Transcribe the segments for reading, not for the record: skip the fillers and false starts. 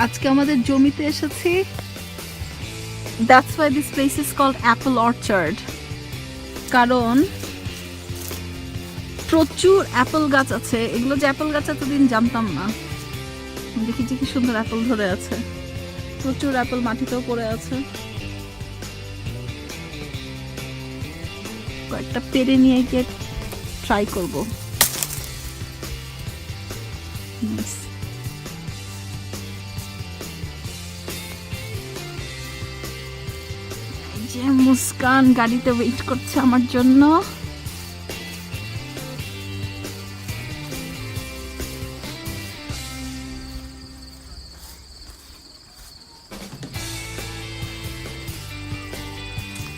আজকে আমাদের জমিতে এসেছি। That's why this place is called Apple Orchard. কারণ প্রচুর অ্যাপল গাছ আছে। এগুলো যে অ্যাপল গাছ এতদিন জানতাম না। দেখি যে কি সুন্দর অ্যাপল ধরে আছে। প্রচুর অ্যাপল মাটিতেও পড়ে আছে। কয়েকটা পেরে নিয়ে গিয়ে ট্রাই করব। যে মুস্কান গাড়িতে ওয়েট করছে আমার জন্য।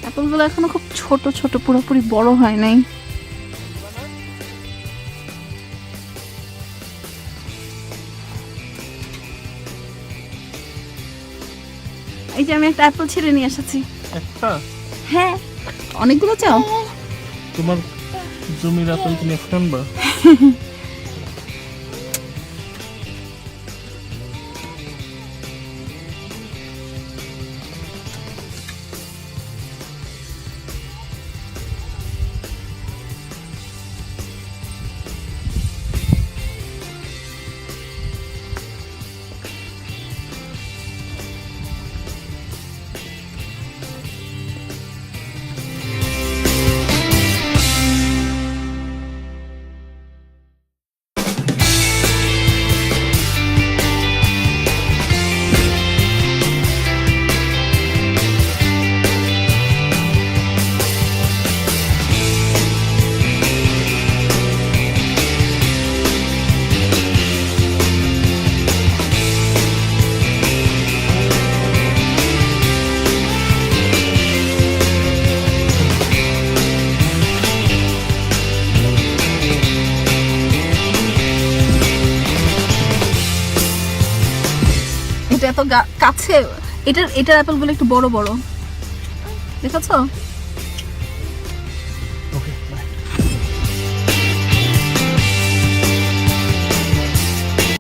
অ্যাপলগুলো এখনো খুব ছোট ছোট, পুরোপুরি বড় হয় নাই। এই যে আমি একটা অ্যাপল ছিঁড়ে নিয়ে এসেছি। একটা? হ্যাঁ। অনেকগুলো চাও? তোমার জমির অ্যাপল তুমি একটা আনবা? এটা এত কাছে। এটার অ্যাপল গুলো একটু বড় বড়, দেখেছো?